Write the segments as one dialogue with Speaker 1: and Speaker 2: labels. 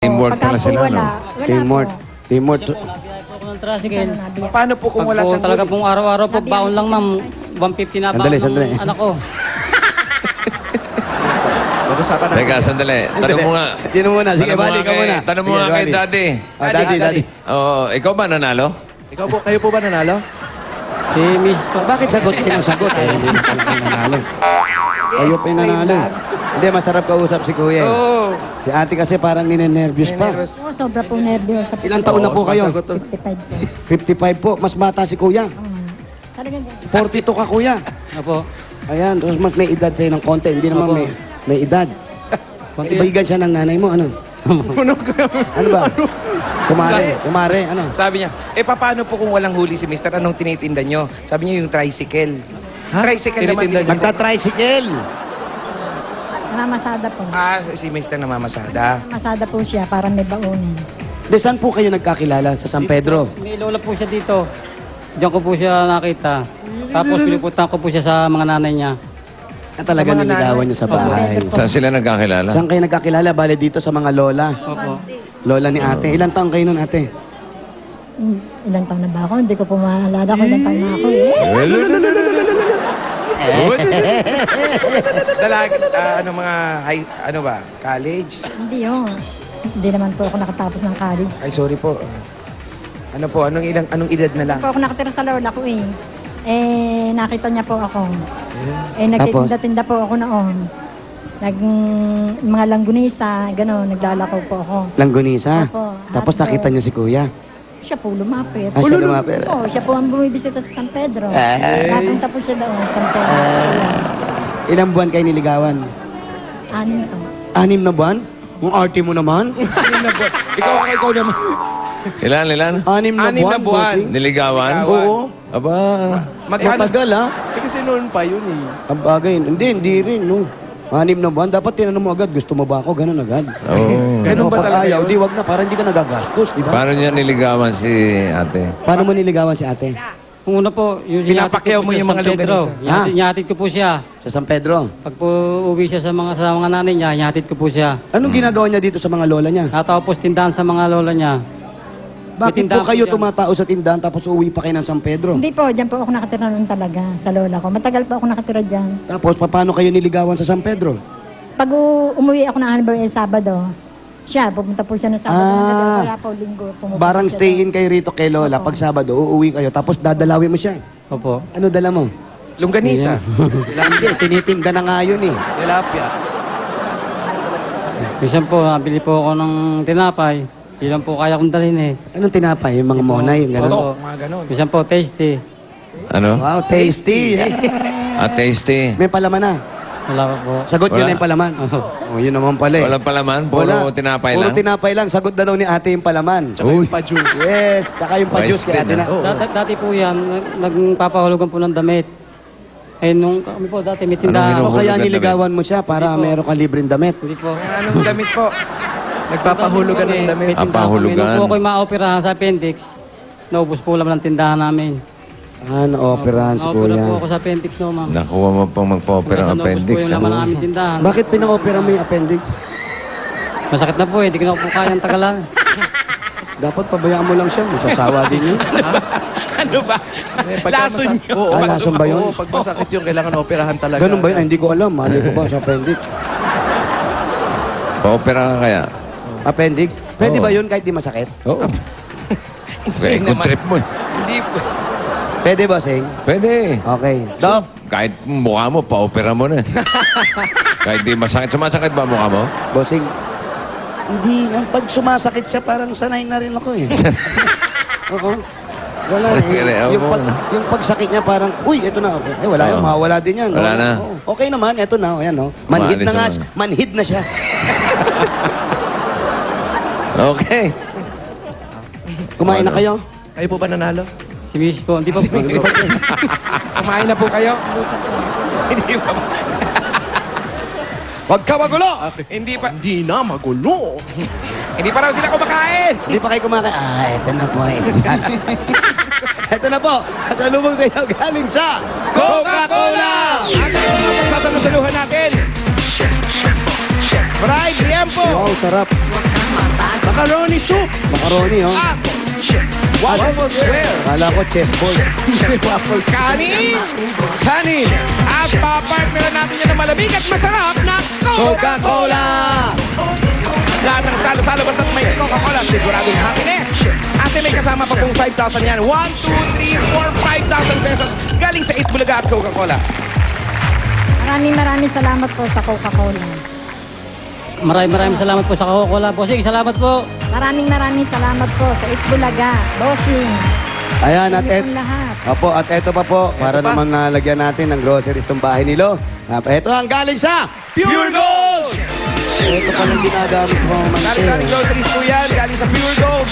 Speaker 1: Teamwork pala
Speaker 2: Pagka po
Speaker 1: sila, no?
Speaker 2: wala
Speaker 3: Teamwork.
Speaker 2: po.
Speaker 3: Teamwork.
Speaker 4: Nabiyahe po ako ng tricycle.
Speaker 5: Paano po kung
Speaker 4: Pag
Speaker 5: wala
Speaker 4: po
Speaker 5: siyang
Speaker 4: talaga
Speaker 5: huli?
Speaker 4: pong araw-araw po,
Speaker 2: Nabiyahe
Speaker 4: baon lang
Speaker 2: po
Speaker 4: ma'am. 150 na baon
Speaker 3: Sandali,
Speaker 4: ng
Speaker 3: sandali.
Speaker 4: anak ko.
Speaker 5: Pag-usapan natin.
Speaker 1: Teka, sandali. Tanong mo nga.
Speaker 3: Sino muna? Sige,
Speaker 1: Tanong mo
Speaker 3: bali
Speaker 1: nga
Speaker 3: ka
Speaker 1: kay-
Speaker 3: muna.
Speaker 1: Tanong mo
Speaker 3: Sige,
Speaker 1: nga kay
Speaker 3: bali.
Speaker 1: Daddy.
Speaker 3: Daddy.
Speaker 1: Oo, ikaw ba nanalo?
Speaker 5: Kayo po ba nanalo?
Speaker 4: Si Miss po.
Speaker 3: Bakit sagot kayo ng sagot? Hindi na pala kayo nanalo. Kayo pa yung nanalo. Hindi, masarap kausap si Kuya. eh.
Speaker 5: Oo.
Speaker 3: Si ate kasi parang ninenervyos pa.
Speaker 2: Oo, sobra po nervyosa.
Speaker 3: Ilang taon na po kayo?
Speaker 2: 55 po.
Speaker 3: 55 po. Mas bata si Kuya.
Speaker 2: Talagang
Speaker 3: 42 ka, Kuya.
Speaker 4: Opo.
Speaker 3: Ayan, tapos mas may edad sa'yo ng konti. Hindi naman
Speaker 4: Opo.
Speaker 3: may edad.
Speaker 4: Konti.
Speaker 3: Ibaigan siya ng nanay mo, ano? Ano ba? Kumare, ano?
Speaker 5: Sabi niya, paano po kung walang huli si Mister? Anong tinitinda nyo? Sabi niya yung tricycle. Tricycle naman tinitinda niyo.
Speaker 3: Nagta-tricycle.
Speaker 2: namamasada po.
Speaker 5: Si Mister namamasada.
Speaker 2: Namamasada po siya para may baunin.
Speaker 3: De, saan po kayo nagkakilala? Sa San Pedro?
Speaker 4: May lola po siya dito. Diyan ko po siya nakita. Tapos pinipunta ko po siya sa mga nanay niya.
Speaker 3: Talaga
Speaker 5: mga
Speaker 3: niligawan niyo sa bahay.
Speaker 1: Saan sila nagkakilala?
Speaker 3: Saan kayo nagkakilala? Bale dito sa mga lola.
Speaker 4: Opo.
Speaker 3: Lola ni ate. Ilang taong kayo nun, ate?
Speaker 2: Ilang taon na ba ako? Hindi ko po maalala kung ilang taon na ako eh.
Speaker 5: Ano ba? College?
Speaker 2: Hindi yun. Hindi naman po ako nakatapos ng college.
Speaker 5: Ay, sorry po. Ano po? Anong edad na lang?
Speaker 2: Po ako nakatira sa lola ko eh. Nakita niya po ako.
Speaker 3: Tapos?
Speaker 2: Nagtitinda-tinda po ako noon. Mga langgunisa, gano'n, naglalakaw po ako.
Speaker 3: Langgunisa.
Speaker 2: Opo.
Speaker 3: Tapos nakita niyo si Kuya.
Speaker 2: Siya po lumapit.
Speaker 3: Ah, siya lumapit.
Speaker 2: Oo, siya po ang bumibisita sa San Pedro.
Speaker 3: Ay.
Speaker 2: Napunta po siya doon, San Pedro.
Speaker 3: Ilang buwan kayo niligawan?
Speaker 2: Anim po.
Speaker 3: 6 na buwan? Ang arte mo naman.
Speaker 5: Ikaw naman.
Speaker 1: Ilan?
Speaker 3: 6 na
Speaker 5: Anim na
Speaker 3: buwan,
Speaker 5: buwan.
Speaker 3: bossing.
Speaker 1: Niligawan?
Speaker 3: Oo.
Speaker 1: Aba,
Speaker 3: Matagal, ha?
Speaker 5: Kasi noon pa yun eh.
Speaker 3: Ang bagay. Hindi rin, no. 6 na buwan. Dapat tinanong mo agad, gusto mo ba ako? Ganun agad.
Speaker 1: oo.
Speaker 5: Ganun ba
Speaker 3: Pag
Speaker 5: talaga
Speaker 3: ayaw,
Speaker 5: yun?
Speaker 3: di wag na. Para hindi ka nagagastos, di ba?
Speaker 1: Paano niya niligawan si ate?
Speaker 3: Paano mo niligawan si ate?
Speaker 4: Kung una po, yung
Speaker 5: Pinapakyaw mo yung mga
Speaker 4: Pedro.
Speaker 5: longganisa.
Speaker 4: Ihatid ko po siya.
Speaker 3: Sa San Pedro.
Speaker 4: Pag po uwi siya sa mga nanay niya, ihatid ko po siya.
Speaker 3: Anong ginagawa niya dito sa mga lola niya?
Speaker 4: Natapos tindahan sa mga lola niya.
Speaker 3: Bakit
Speaker 4: tindahan
Speaker 3: po kayo
Speaker 4: po dyan.
Speaker 3: tumatao sa tindahan tapos uuwi pa kayo ng San Pedro?
Speaker 2: Hindi po, dyan po ako nakatira noon talaga, sa lola ko. Matagal po ako nakatira dyan.
Speaker 3: Tapos, paano kayo niligawan sa San Pedro?
Speaker 2: Pag umuwi ako ng halimbawa Sabado, siya, pupunta po siya ng Sabado.
Speaker 3: Ah.
Speaker 2: Kaya po, linggo, pumupunta
Speaker 3: Barang
Speaker 2: siya
Speaker 3: stay
Speaker 2: doon.
Speaker 3: in kayo rito kay Lola.
Speaker 2: Opo.
Speaker 3: Pag Sabado, uuwi kayo. Tapos dadalawin mo siya.
Speaker 4: Opo.
Speaker 3: Ano dala mo?
Speaker 5: Longganisa.
Speaker 3: Hindi, tinitinda na nga yun eh.
Speaker 5: Tilapia.
Speaker 4: Minsan po, nabili po ako ng tinapay. Hindi lang po kaya kong dalhin eh.
Speaker 3: Anong tinapay? Yung mga monay, yung gano'n.
Speaker 4: Opo.
Speaker 5: Mga ganon.
Speaker 4: Minsan po, tasty.
Speaker 1: Ano?
Speaker 3: Wow, tasty.
Speaker 1: At tasty.
Speaker 3: May palaman na.
Speaker 4: Wala pa po.
Speaker 3: Sagot yun
Speaker 1: Wala.
Speaker 3: na yung palaman. Oh, yun naman pala eh.
Speaker 1: Walang palaman? Puro tinapay
Speaker 3: Puro
Speaker 1: lang?
Speaker 3: tinapay lang. Sagot na daw ni ate yung palaman.
Speaker 1: Uy.
Speaker 3: Yes, tsaka yung pa-juice kay ate na.
Speaker 4: Dati po yan, nagpapahulugan po ng damit. Eh, nung kami po dati, may tindahan.
Speaker 1: Anong
Speaker 3: O kaya
Speaker 1: Hulugan
Speaker 3: niligawan mo siya para
Speaker 4: Hindi po.
Speaker 3: meron ka libreng damit.
Speaker 4: Hindi po.
Speaker 5: Anong damit po? Nagpapahulugan ng damit.
Speaker 4: May tindahan
Speaker 1: Papahulugan.
Speaker 4: kami. Nung po ako'y maoperahan sa appendix, naubos po lang ng tindahan namin.
Speaker 3: Ah, na-operahan si
Speaker 4: Naopera
Speaker 3: Kuya.
Speaker 4: po ako sa appendix no, ma'am.
Speaker 1: Nakuha mo pang magpa-opera ng
Speaker 4: Naubos po
Speaker 1: appendix.
Speaker 4: yung laman namin tindahan.
Speaker 3: Bakit pina-opera mo yung appendix?
Speaker 4: Masakit na po eh, di ko na po kayang tagalan.
Speaker 3: Dapat pabayaan mo lang siya. Masasawa din yun.
Speaker 5: Ano ba? Lason nyo.
Speaker 6: Oo,
Speaker 3: Ah, lason ba yun?
Speaker 6: Oo, pag masakit yung kailangan operahan talaga.
Speaker 3: Ganun ba yun? Ay, hindi ko alam. Mali ko ba sa appendix?
Speaker 1: Pa-opera ka kaya?
Speaker 3: Appendix? Pwede
Speaker 1: Oo.
Speaker 3: ba yun kahit di masakit?
Speaker 1: Oo. Kaya kung trip mo eh.
Speaker 5: Hindi po.
Speaker 3: Pwede ba, Sing?
Speaker 1: Pwede.
Speaker 3: Okay. Doc,
Speaker 1: Kahit mukha mo, pa-opera mo na. Kahit di masakit. Sumasakit ba mukha mo?
Speaker 3: bossing. Hindi. Pag sumasakit siya, parang sanay na rin ako eh. Oo. Wala na eh. Yung pagsakit niya parang, uy, eto na. Eh, wala
Speaker 1: Oo.
Speaker 3: yan. Mawawala din yan.
Speaker 1: Wala na.
Speaker 3: Oo. Okay naman. Eto na. O, yan, o. Manhid
Speaker 1: Umaalis
Speaker 3: na nga.
Speaker 1: naman.
Speaker 3: Manhid na siya.
Speaker 1: Okay.
Speaker 3: Kumain na kayo?
Speaker 6: Kayo po ba nanalo?
Speaker 4: Si Miss po, hindi pa po.
Speaker 5: Kumain na po kayo? Hindi pa.
Speaker 3: Huwag ka magulo!
Speaker 5: Hindi pa.
Speaker 6: Hindi na magulo.
Speaker 5: Hindi pa raw sila kumakain.
Speaker 3: Hindi pa kayo kumakain. Ah, eto na po eh. Eto na po. At alumang kayo galing sa
Speaker 5: Coca-Cola! At ano ang pagsasalusaluhan natin? Fried Liempo!
Speaker 3: Wow, sarap.
Speaker 7: Huwag kang mabagal.
Speaker 6: Macaroni soup.
Speaker 3: Macaroni, oh.
Speaker 5: At waffle square.
Speaker 3: Kala ko chessboard.
Speaker 6: Waffles.
Speaker 5: Kanin.
Speaker 6: Kanin.
Speaker 5: At papartneran natin yan ng malamig at masarap na
Speaker 3: Coca-Cola!
Speaker 5: Lahat ng salo-salo basta't may Coca-Cola, siguradong happiness. Ate, may kasama pa pong 5,000 yan. 1, 2, 3, 4, 5,000 pesos galing sa Eat Bulaga at Coca-Cola.
Speaker 2: Maraming salamat po sa Coca-Cola.
Speaker 4: Maraming salamat po sa Coca-Cola. Bossing, salamat po.
Speaker 2: Maraming salamat po sa Itbulaga, Bossing.
Speaker 3: Ayan, at
Speaker 2: Inyo pong lahat.
Speaker 3: Opo, at eto pa po, para
Speaker 6: pa.
Speaker 3: naman nalagyan natin ng groceries tong bahay nilo. Ito ang galing sa
Speaker 5: Pure Gold!
Speaker 3: Ito pa lang ginagamit ko mga
Speaker 5: Galing sa groceries po yan, galing sa Pure Gold.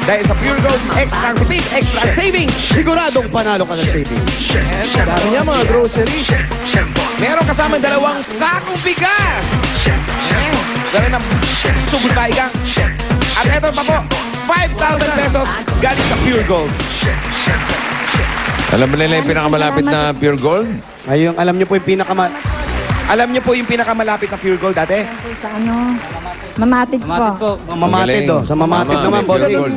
Speaker 5: Dahil sa Pure Gold, extra ang tipid, extra ang savings.
Speaker 3: Siguradong panalo ka sa savings.
Speaker 6: Dami niya mga groceries.
Speaker 5: Meron kasama 2 sakong bigas. Dala ng sugod baigang. At eto pa po, 5,000 pesos galing sa Pure Gold.
Speaker 1: Alam mo nila yung pinakamalapit na pure gold?
Speaker 3: Ayun, alam niyo po yung
Speaker 5: Alam niyo po yung pinakamalapit na Pure Gold, ate?
Speaker 2: Po sa Mamatid po.
Speaker 4: Mamatid po.
Speaker 3: Mamatid, oh. Sa Mamatid naman,
Speaker 1: Pure
Speaker 3: bossing.
Speaker 1: gold.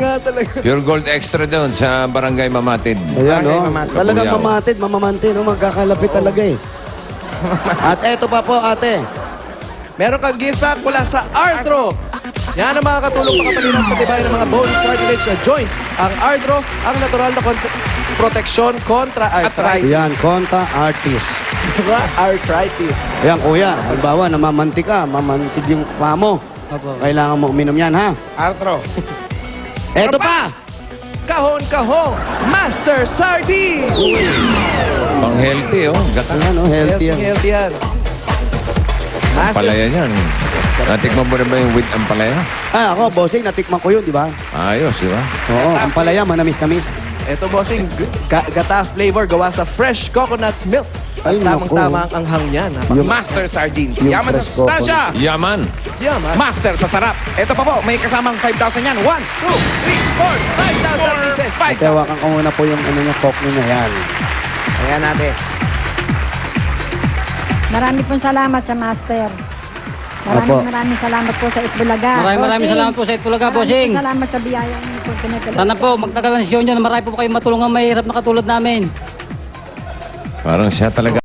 Speaker 1: Pure gold extra doon sa barangay Mamatid.
Speaker 3: Ayan,
Speaker 5: Barangay
Speaker 3: oh.
Speaker 5: Mamatid.
Speaker 3: Talagang
Speaker 1: Kapuyaw.
Speaker 3: mamatid, mamamantin, oh. Magkakalapit talaga eh. At eto pa po, ate.
Speaker 6: Meron kang gift pack mula sa Arthro. Yan ang mga katulong makapalin ng patibay ng mga bone cartilage na joints. Ang Arthro, ang natural na proteksyon kontra arthritis.
Speaker 3: Ayan, Conta Artist.
Speaker 6: Arthritis.
Speaker 3: Ayan, kuya. Halimbawa, namamanti ka, mamantig yung paa mo.
Speaker 4: Opo.
Speaker 3: Kailangan mo uminom yan, ha?
Speaker 5: Artro.
Speaker 3: Eto pa!
Speaker 6: Kahon-kahong Master Sardine.
Speaker 1: Pang healthy, oh. Gata.
Speaker 3: Ayan, oh, healthy yan.
Speaker 6: Healthy yan.
Speaker 1: Ampalaya niyan. Natikman mo rin ba yung with ampalaya?
Speaker 3: Ah, ako, bossing, natikman ko yun, di ba?
Speaker 1: Ayos, di ba?
Speaker 3: Oo, ang palaya, manamis-namis.
Speaker 6: Ito, bossing, gata flavor gawa sa fresh coconut milk. At
Speaker 3: Ay,
Speaker 6: tamang-tama ang anghang niyan.
Speaker 3: Yung-
Speaker 5: Master Sardines.
Speaker 3: Yung
Speaker 5: Yaman sa
Speaker 3: fresh
Speaker 5: sustansya.
Speaker 1: Yaman.
Speaker 6: Yaman.
Speaker 5: Master sa sarap. Ito pa po, may kasamang 5,000 yan. 1, 2, 3, 4,
Speaker 6: 5,000 pieces.
Speaker 5: 5,000.
Speaker 3: Tawakan ko muna po yung ano niya, coke niya, yan.
Speaker 5: Ayan natin.
Speaker 2: Marami pong salamat sa Master.
Speaker 3: Opo.
Speaker 2: Maraming salamat po sa Itbulaga.
Speaker 4: Maraming salamat po sa Itbulaga, Bossing.
Speaker 2: Maraming salamat sa biyaya niyo po.
Speaker 4: Sana po, magtagal ang sisyon nyo na marami po kayong matulungan mahirap na katulad namin.
Speaker 1: Parang siya talaga.